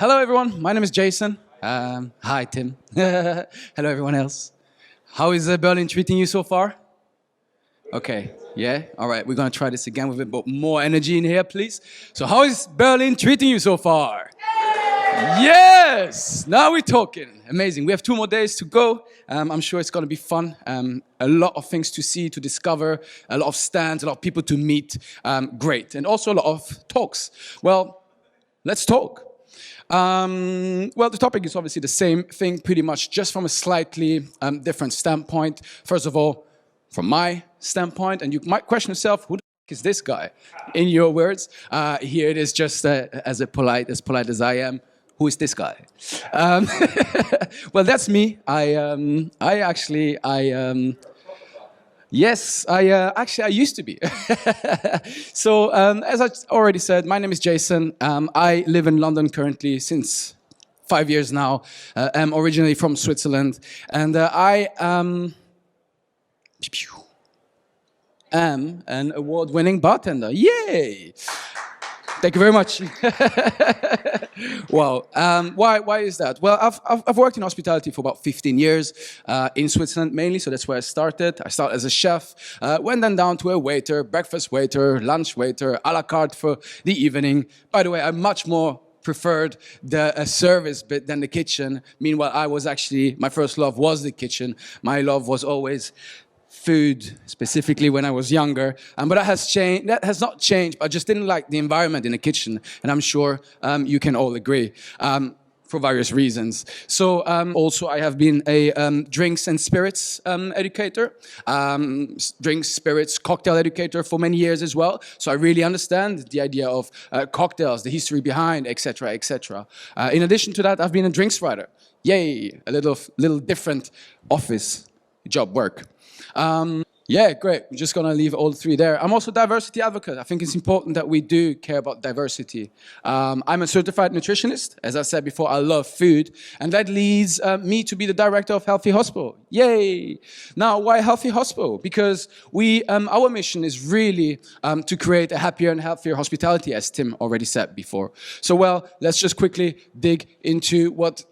Hello, everyone. My name is Jason. Hi, Tim. Hello, everyone else. How is Berlin treating you so far? Okay. Yeah? All right. We're going to try this again with a bit more energy in here, please. So how is Berlin treating you so far? Yes! Now we're talking. Amazing. We have 2 more days to go. I'm sure it's going to be fun. A lot of things to see, to discover, a lot of stands, a lot of people to meet. Great. And also a lot of talks. Well, let's talk. Well, the topic is obviously the same thing, pretty much, just from a slightly different standpoint. First of all, from my standpoint, and you might question yourself, who the f*** is this guy? In your words, here it is just as polite as I am. Who is this guy? Well, that's me. Yes, I used to be. So, as I already said, my name is Jason. I live in London currently since 5 years now. I'm originally from Switzerland, and I am an award-winning bartender. Yay! Thank you very much. Wow. Why is that? Well, I've worked in hospitality for about 15 years in Switzerland mainly, so that's where I started. I started as a chef, went then down to a waiter, breakfast waiter, lunch waiter, a la carte for the evening. By the way, I much more preferred the service bit than the kitchen. Meanwhile, my first love was the kitchen. My love was always food, specifically when I was younger, but that has changed. That has not changed. I just didn't like the environment in the kitchen, and I'm sure you can all agree for various reasons. So also I have been a drinks and spirits educator, drinks, spirits, cocktail educator for many years as well. So I really understand the idea of cocktails, the history behind, etc., etc. In addition to that, I've been a drinks writer. Yay, a little different office job work. Yeah, great. We're just going to leave all 3 there. I'm also a diversity advocate. I think it's important that we do care about diversity. I'm a certified nutritionist. As I said before, I love food. And that leads me to be the director of Healthy Hospo. Yay! Now, why Healthy Hospo? Because our mission is really to create a happier and healthier hospitality, as Tim already said before. So, well, let's just quickly dig into what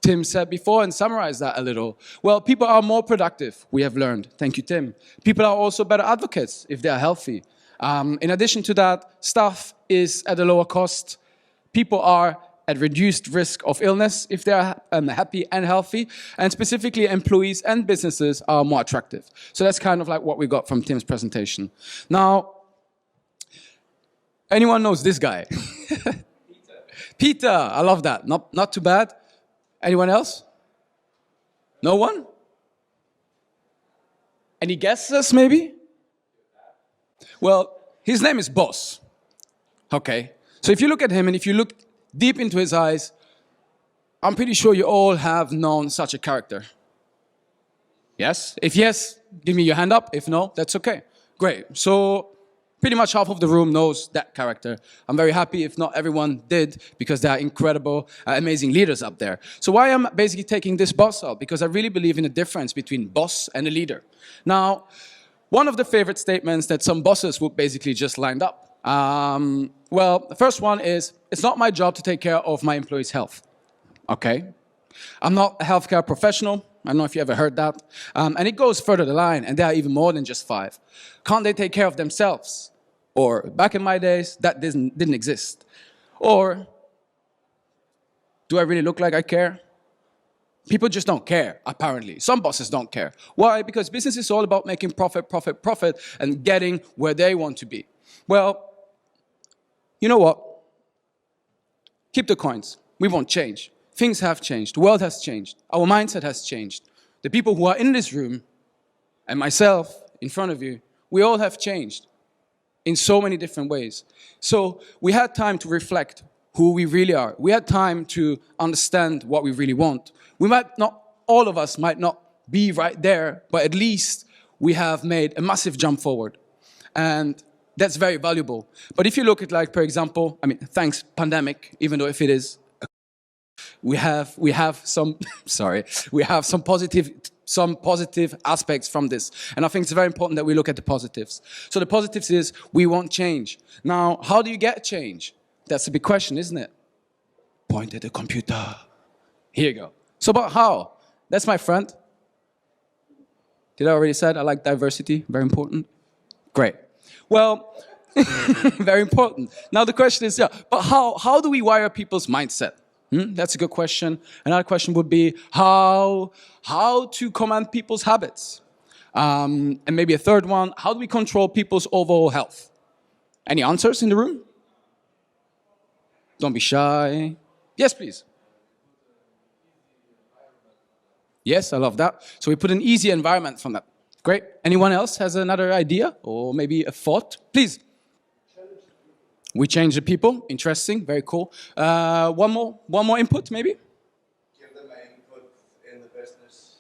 Tim said before and summarize that a little. Well, people are more productive, we have learned. Thank you, Tim. People are also better advocates if they are healthy. In addition to that, staff is at a lower cost. People are at reduced risk of illness if they are happy and healthy. And specifically, employees and businesses are more attractive. So that's kind of like what we got from Tim's presentation. Now, anyone knows this guy? Peter, I love that. Not too bad. Anyone else? No one? Any guesses, maybe? Well, his name is Boss. Okay. So if you look at him and if you look deep into his eyes, I'm pretty sure you all have known such a character. Yes? If yes, give me your hand up. If no, that's okay. Great. So pretty much half of the room knows that character. I'm very happy if not everyone did, because there are incredible, amazing leaders up there. So why I'm basically taking this boss out? Because I really believe in the difference between boss and a leader. Now, one of the favorite statements that some bosses would basically just lined up. Well, the first one is, it's not my job to take care of my employees' health. Okay. I'm not a healthcare professional. I don't know if you ever heard that. And it goes further the line, and there are even more than just 5. Can't they take care of themselves? Or, back in my days, that didn't exist. Or, do I really look like I care? People just don't care, apparently. Some bosses don't care. Why? Because business is all about making profit, profit, profit, and getting where they want to be. Well, you know what? Keep the coins. We won't change. Things have changed. The world has changed. Our mindset has changed. The people who are in this room, and myself in front of you, we all have changed in so many different ways. So we had time to reflect who we really are. We had time to understand what we really want. All of us might not be right there, but at least we have made a massive jump forward. And that's very valuable. But if you look at, like, for example, thanks pandemic, even though if it is, we have some positive aspects from this. And I think it's very important that we look at the positives. So the positives is we want change. Now, how do you get change? That's a big question, isn't it? point at the computer. Here you go. So about how? That's my friend. Did I already said I like diversity? Very important. Great. Well, very important. Now the question is, but how do we wire people's mindset? That's a good question. Another question would be how to command people's habits. And maybe a third one, how do we control people's overall health? Any answers in the room? Don't be shy. Yes, please. Yes, I love that. So we put an easy environment from that. Great. Anyone else has another idea or maybe a thought? Please. We change the people. Interesting. Very cool. One more input, maybe? Give them an input in the business.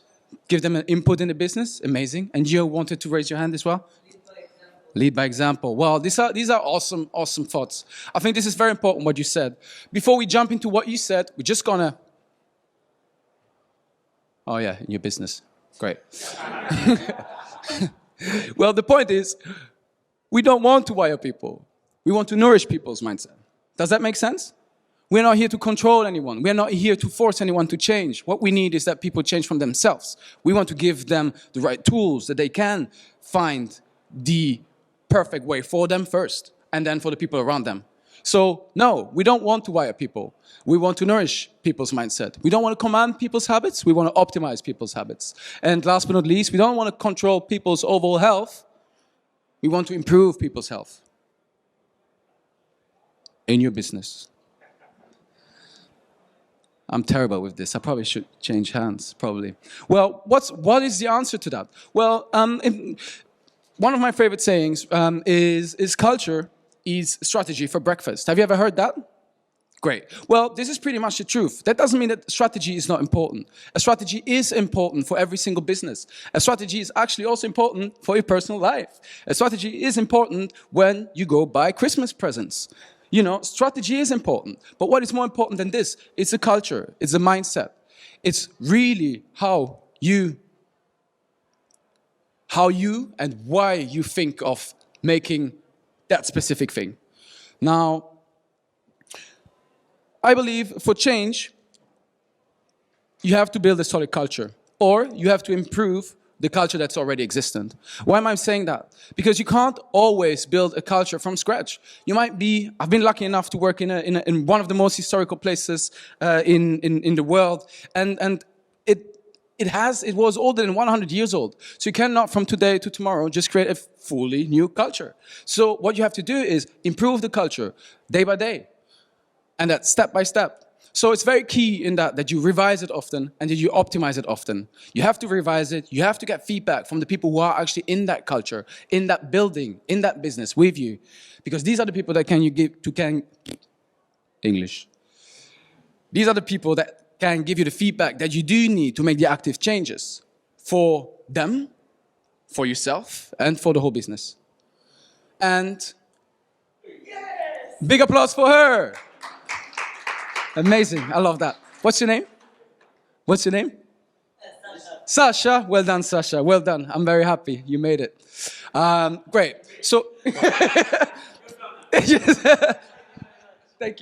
Give them an input in the business. Amazing. And you wanted to raise your hand as well? Lead by example. Lead by example. Well, these are awesome thoughts. I think this is very important what you said. Before we jump into what you said, we're just gonna... Oh yeah, in your business. Great. Well, the point is, we don't want to wire people. We want to nourish people's mindset. Does that make sense? We're not here to control anyone. We're not here to force anyone to change. What we need is that people change from themselves. We want to give them the right tools that they can find the perfect way for them first, and then for the people around them. So, no, we don't want to wire people. We want to nourish people's mindset. We don't want to command people's habits. We want to optimize people's habits. And last but not least, we don't want to control people's overall health. We want to improve people's health in your business. I'm terrible with this. I probably should change hands, probably. Well, what is the answer to that? Well, one of my favorite sayings is culture is strategy for breakfast. Have you ever heard that? Great. Well, this is pretty much the truth. That doesn't mean that strategy is not important. A strategy is important for every single business. A strategy is actually also important for your personal life. A strategy is important when you go buy Christmas presents. You know, strategy is important. But what is more important than this? It's a culture. It's a mindset. It's really how you and why you think of making that specific thing. Now, I believe for change, you have to build a solid culture, or you have to improve the culture that's already existent. Why am I saying that? Because you can't always build a culture from scratch. You might be, I've been lucky enough to work in one of the most historical places in the world, and it was older than 100 years old. So you cannot from today to tomorrow just create a fully new culture. So what you have to do is improve the culture day by day. And that's step by step. So it's very key in that you revise it often and that you optimize it often. You have to revise it. You have to get feedback from the people who are actually in that culture, in that building, in that business with you. Because these are the people that These are the people that can give you the feedback that you do need to make the active changes for them, for yourself, and for the whole business. And yes! Big applause for her. Amazing, I love that. What's your name? What's your name? Sasha. Well done, Sasha. Well done. I'm very happy you made it. Great. So, Thank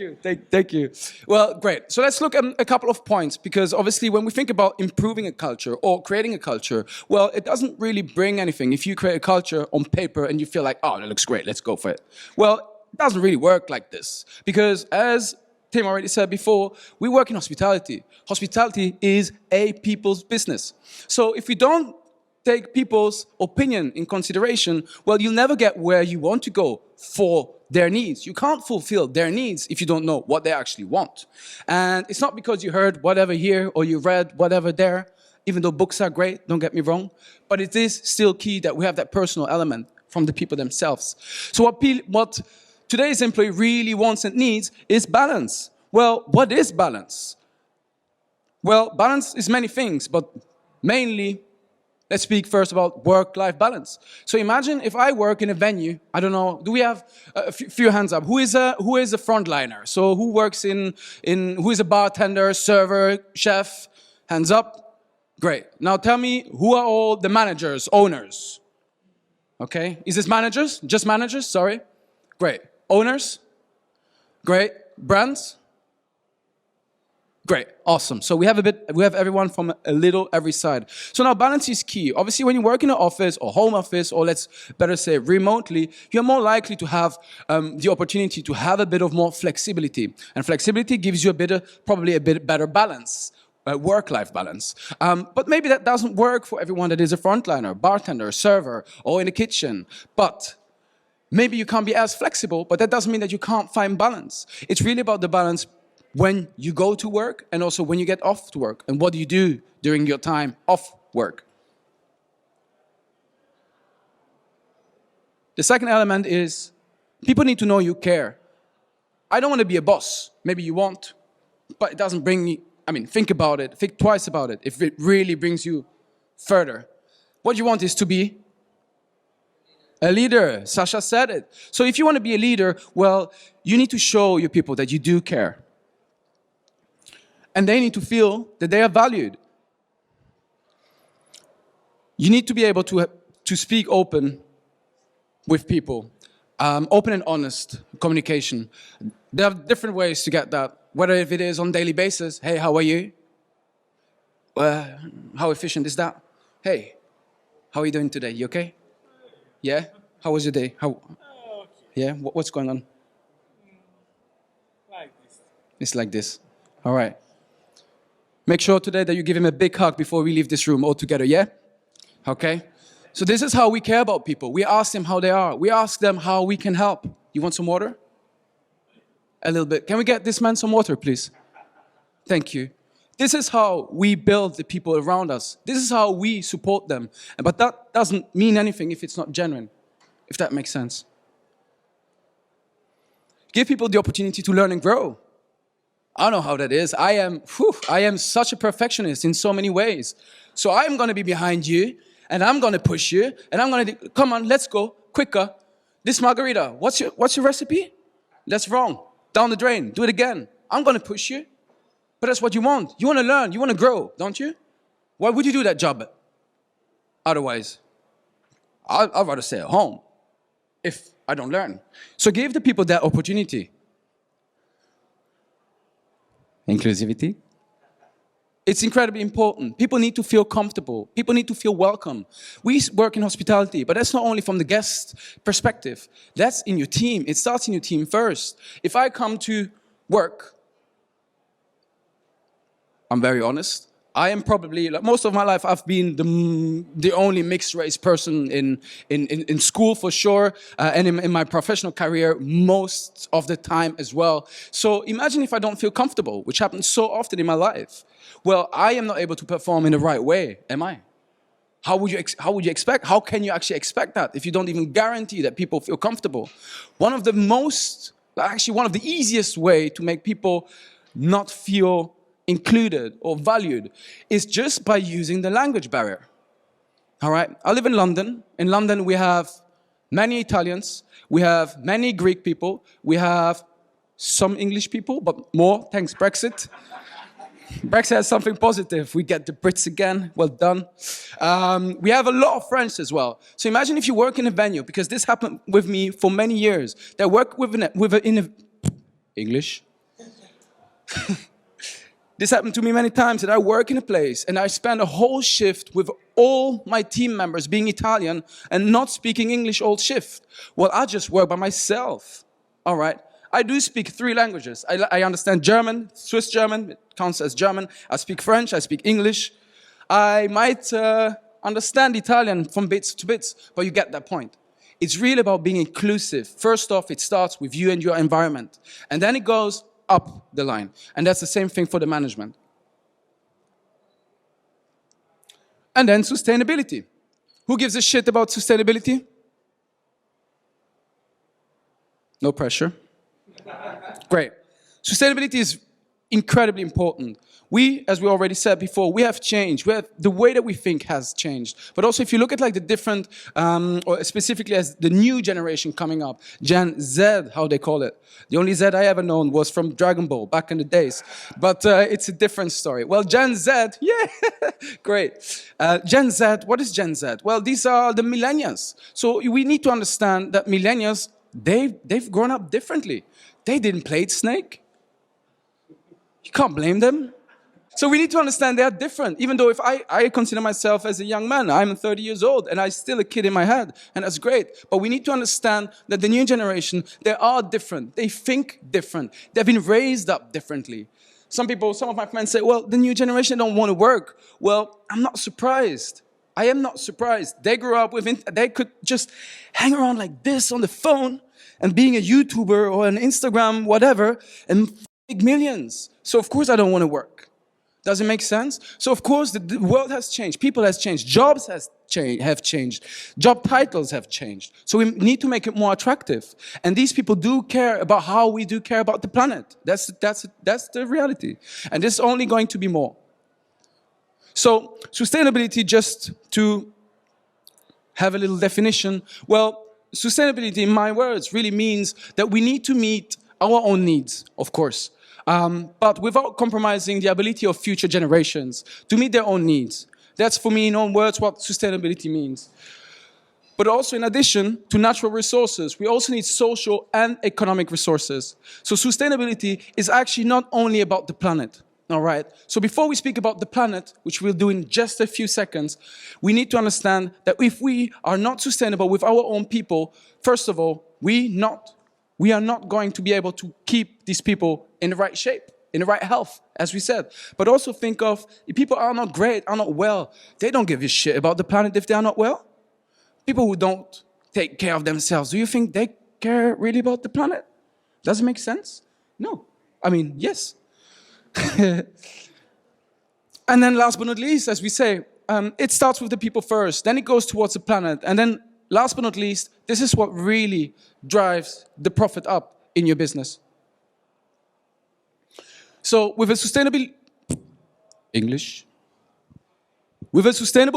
you. Well, great. So let's look at a couple of points, because obviously when we think about improving a culture or creating a culture, well, it doesn't really bring anything if you create a culture on paper and you feel like, oh, that looks great, let's go for it. Well, it doesn't really work like this, because as Tim already said before, we work in hospitality. Hospitality is a people's business. So if we don't take people's opinion in consideration, well, you'll never get where you want to go for their needs. You can't fulfill their needs if you don't know what they actually want. And it's not because you heard whatever here or you read whatever there, even though books are great, don't get me wrong, but it is still key that we have that personal element from the people themselves. So what today's employee really wants and needs is balance. Well, what is balance? Well, balance is many things, but mainly, let's speak first about work-life balance. So imagine if I work in a venue, I don't know, do we have a few hands up? Who is a frontliner? So who works who is a bartender, server, chef? Hands up. Great. Now tell me, who are all the managers, owners? Okay. Is this managers? Just managers? Sorry. Great. Owners? Great. Brands? Great, awesome. So we have everyone from a little every side. So now balance is key. Obviously, when you work in an office or home office, or let's better say remotely, you're more likely to have the opportunity to have a bit of more flexibility. And flexibility gives you probably a bit better balance. Work-life balance. But maybe that doesn't work for everyone that is a frontliner, bartender, server, or in the kitchen. But maybe you can't be as flexible, but that doesn't mean that you can't find balance. It's really about the balance when you go to work and also when you get off to work. And what do you do during your time off work? The second element is people need to know you care. I don't want to be a boss. Maybe you want, but it doesn't bring me, think about it. Think twice about it if it really brings you further. What you want is to be a leader. Sasha said it. So if you want to be a leader, well, you need to show your people that you do care. And they need to feel that they are valued. You need to be able to speak open with people. Open and honest communication. There are different ways to get that. Whether if it is on a daily basis, hey, how are you? How efficient is that? Hey, how are you doing today? You okay? Yeah? How was your day? Yeah? What's going on? Like this. It's like this. All right. Make sure today that you give him a big hug before we leave this room all together, yeah? Okay? So this is how we care about people. We ask them how they are. We ask them how we can help. You want some water? A little bit. Can we get this man some water, please? Thank you. This is how we build the people around us. This is how we support them. But that doesn't mean anything if it's not genuine, if that makes sense. Give people the opportunity to learn and grow. I know how that is. I am such a perfectionist in so many ways. So I'm going to be behind you, and I'm going to push you, and I'm going to, come on, let's go, quicker. This margarita, what's your recipe? That's wrong. Down the drain, do it again. I'm going to push you. But that's what you want. You want to learn, you want to grow, don't you? Why would you do that job otherwise? I'd rather stay at home if I don't learn. So give the people that opportunity. Inclusivity. It's incredibly important. People need to feel comfortable. People need to feel welcome. We work in hospitality, but that's not only from the guest perspective. That's in your team. It starts in your team first. If I come to work, I'm very honest. I am probably, like most of my life, I've been the only mixed race person in school for sure, and in my professional career most of the time as well. So imagine if I don't feel comfortable, which happens so often in my life. Well, I am not able to perform in the right way, am I? How would you expect? How can you actually expect that if you don't even guarantee that people feel comfortable? One of the easiest way to make people not feel included or valued is just by using the language barrier. All right? I live in London. In London, we have many Italians. We have many Greek people. We have some English people, but more, thanks Brexit. Brexit has something positive. We get the Brits again. Well done. We have a lot of French as well. So imagine if you work in a venue, because this happened with me for many years. That I work English. This happened to me many times, that I work in a place and I spend a whole shift with all my team members being Italian and not speaking English all shift. Well, I just work by myself, all right? I do speak 3 languages. I understand German, Swiss German, it counts as German. I speak French, I speak English. I might understand Italian from bits to bits, but you get that point. It's really about being inclusive. First off, it starts with you and your environment. And then it goes up the line. And that's the same thing for the management. And then sustainability. Who gives a shit about sustainability? No pressure. Great. Sustainability is incredibly important. We, as we already said before, we have changed. The way that we think has changed. But also if you look at like the different, or specifically as the new generation coming up, Gen Z, how they call it. The only Z I ever known was from Dragon Ball back in the days. But it's a different story. Well, Gen Z, yeah, great. Gen Z, what is Gen Z? Well, these are the millennials. So we need to understand that millennials, they've grown up differently. They didn't play Snake. You can't blame them. So we need to understand they are different. Even though if I consider myself as a young man, I'm 30 years old and I'm still a kid in my head, and that's great. But we need to understand that the new generation, they are different. They think different. They've been raised up differently. Some of my friends say, well, the new generation don't want to work. Well, I'm not surprised. I am not surprised. They grew up with, they could just hang around like this on the phone and being a YouTuber or an Instagram, whatever, and make millions. So of course I don't want to work. Does it make sense? So of course the world has changed, people has changed, jobs have changed, job titles have changed. So we need to make it more attractive. And these people do care about how we do care about the planet. That's the reality. And this is only going to be more. So sustainability, just to have a little definition, well, sustainability in my words really means that we need to meet our own needs, of course. But without compromising the ability of future generations to meet their own needs. That's, for me, in own words, what sustainability means. But also, in addition to natural resources, we also need social and economic resources. So sustainability is actually not only about the planet, all right? So before we speak about the planet, which we'll do in just a few seconds, we need to understand that if we are not sustainable with our own people, first of all, we are not going to be able to keep these people in the right shape, in the right health, as we said. But also think of, if people are not great, are not well, they don't give a shit about the planet if they are not well. People who don't take care of themselves, do you think they care really about the planet? Does it make sense? No. I mean, yes. And then last but not least, as we say, it starts with the people first, then it goes towards the planet, and then last but not least, this is what really drives the profit up in your business. So with a sustainable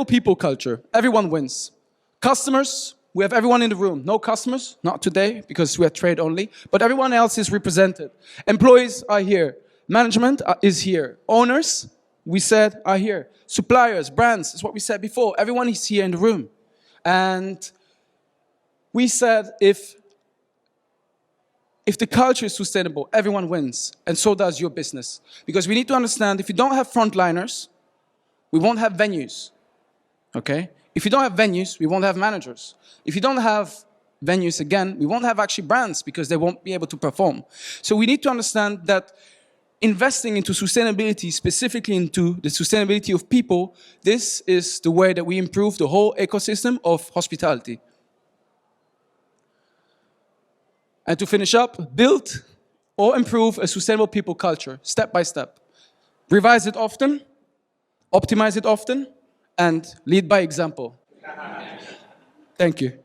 people culture, everyone wins. Customers, we have everyone in the room. No customers, not today, because we are trade only, but everyone else is represented. Employees are here. Management is here. Owners, we said, are here. Suppliers, brands, is what we said before. Everyone is here in the room. And we said if the culture is sustainable, everyone wins, and so does your business. Because we need to understand, if you don't have frontliners, we won't have venues, okay? If you don't have venues, we won't have managers. If you don't have venues, again, we won't have actually brands because they won't be able to perform. So we need to understand that investing into sustainability, specifically into the sustainability of people, this is the way that we improve the whole ecosystem of hospitality. And to finish up, build or improve a sustainable people culture, step by step. Revise it often, optimize it often, and lead by example. Thank you.